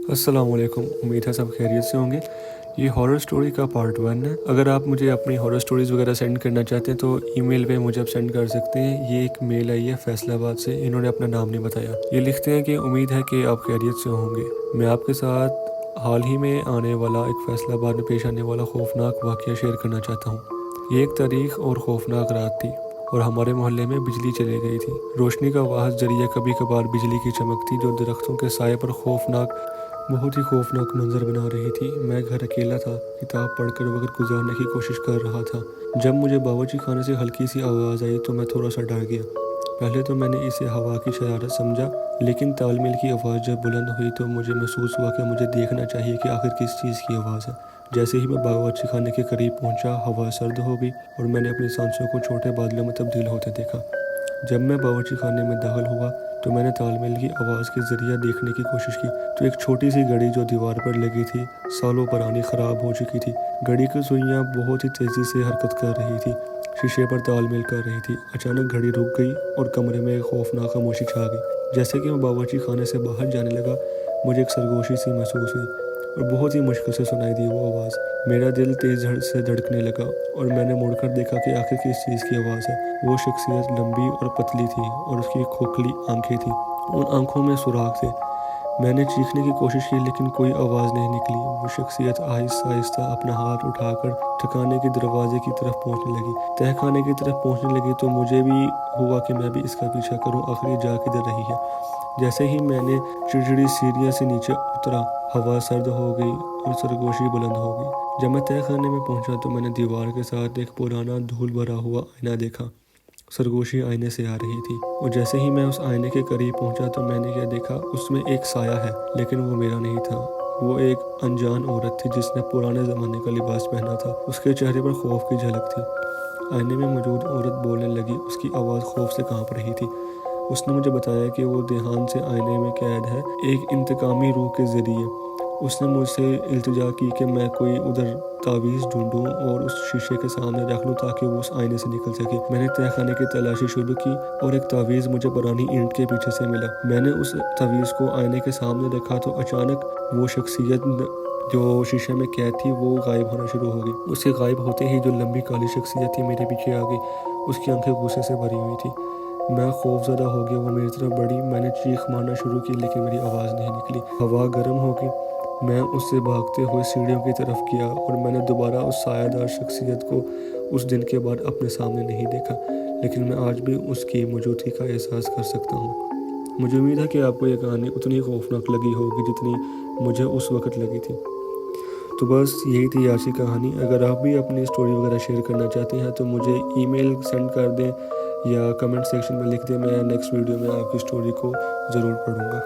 अस्सलाम वालेकुम। उम्मीद है सब खैरियत से होंगे। ये हॉरर स्टोरी का पार्ट 1 है। अगर आप मुझे अपनी हॉरर स्टोरीज़ वगैरह सेंड करना चाहते हैं तो ईमेल पे मुझे आप सेंड कर सकते हैं। ये एक मेल आई है फैसलाबाद से, इन्होंने अपना नाम नहीं बताया। ये लिखते हैं कि उम्मीद है कि आप खैरियत से होंगे। मैं आपके साथ हाल ही में आने वाला एक फैसलाबाद में पेश आने वाला खौफनाक वाक़या शेयर करना चाहता हूँ। ये एक तारीख और खौफनाक रात थी और हमारे मोहल्ले में बिजली चली गई थी। रोशनी का वाहिद जरिया कभी कभार बिजली की चमक थी जो दरख्तों के साए पर बहुत ही खौफनाक मंजर बना रही थी। मैं घर अकेला था, किताब पढ़कर वक्त गुजारने की कोशिश कर रहा था जब मुझे बावर्ची खाने से हल्की सी आवाज़ आई तो मैं थोड़ा सा डर गया। पहले तो मैंने इसे हवा की शरारत समझा, लेकिन तालमेल की आवाज़ जब बुलंद हुई तो मुझे महसूस हुआ कि मुझे देखना चाहिए कि आखिर किस चीज़ की आवाज़ है। जैसे ही मैं बावर्ची खाने के करीब पहुंचा, हवा सर्द हो गई और मैंने अपनी सांसों को छोटे बादलों में तब्दील होते देखा। जब मैं बावर्ची खाने में दाखिल हुआ तो मैंने तालमेल की आवाज़ के ज़रिए देखने की कोशिश की तो एक छोटी सी घड़ी जो दीवार पर लगी थी, सालों पुरानी ख़राब हो चुकी थी। घड़ी की सुइयाँ बहुत ही तेज़ी से हरकत कर रही थी, शीशे पर तालमेल कर रही थी। अचानक घड़ी रुक गई और कमरे में एक खौफनाक खामोशी छा गई। जैसे कि मैं बावर्ची खाने से बाहर जाने लगा, मुझे एक सरगोशी सी महसूस हुई और बहुत ही मुश्किल से सुनाई दी वो आवाज़। मेरा दिल तेज़ से धड़कने लगा और मैंने मुड़कर देखा कि आखिर किस चीज़ की आवाज़ है। वो शख्सियत लंबी और पतली थी और उसकी खोखली आंखें थी, उन आंखों में सुराख थे। मैंने चीखने की कोशिश की लेकिन कोई आवाज़ नहीं निकली। वो शख्सियत आहिस्ता आहिस्ता अपना हाथ उठाकर ठिकाने के दरवाजे की तरफ पहुंचने लगी। तहखाने की तरफ पहुंचने लगी तो मुझे भी हुआ कि मैं भी इसका पीछा करूं, आखिर ये जा किधर रही है। जैसे ही मैंने चिड़चिड़ी सीढ़ियों से नीचे उतरा, हवा सर्द हो गई और सरगोशी बुलंद हो गई। जब मैं तहखाने में पहुंचा तो मैंने दीवार के साथ एक पुराना धूल भरा हुआ आईना देखा। सरगोशी आईने से आ रही थी और जैसे ही मैं उस आईने के करीब पहुंचा तो मैंने क्या देखा, उसमें एक साया है, लेकिन वो मेरा नहीं था। वो एक अनजान औरत थी जिसने पुराने ज़माने का लिबास पहना था। उसके चेहरे पर खौफ की झलक थी। आईने में मौजूद औरत बोलने लगी, उसकी आवाज़ खौफ से कांप रही थी। उसने मुझे बताया कि वो देहान से आईने में कैद है, एक इंतकामी रूह के ज़रिए। उसने मुझसे इल्तिजा की कि मैं कोई उधर तावीज़ ढूंढूं और उस शीशे के सामने रख लूं ताकि वो उस आईने से निकल सके। मैंने तहखाने की तलाशी शुरू की और एक तावीज़ मुझे पुरानी ईंट के पीछे से मिला। मैंने उस तावीज़ को आईने के सामने रखा तो अचानक वो शख्सियत जो शीशे में कैद थी वो गायब होना शुरू हो गई। उसके गायब होते ही जो लंबी काली शख्सियत थी मेरे पीछे आ गई। उसकी आंखें गुस्से से भरी हुई थी। मैं खौफजदा हो गया। वो मेरी तरफ बढ़ी, मैंने चीख मारना शुरू की लेकिन मेरी आवाज़ नहीं निकली। हवा गर्म हो गई। मैं उससे भागते हुए सीढ़ियों की तरफ गया और मैंने दोबारा उस सायादार शख्सियत को उस दिन के बाद अपने सामने नहीं देखा, लेकिन मैं आज भी उसकी मौजूदगी का एहसास कर सकता हूँ। मुझे उम्मीद है कि आपको ये कहानी उतनी खौफनाक लगी होगी जितनी मुझे उस वक़्त लगी थी। तो बस यही थी आज की कहानी। अगर आप भी अपनी स्टोरी वगैरह शेयर करना चाहते हैं तो मुझे ईमेल सेंड कर दें या कमेंट सेक्शन में लिख दें। मैं नेक्स्ट वीडियो में आपकी स्टोरी को ज़रूर पढ़ूँगा।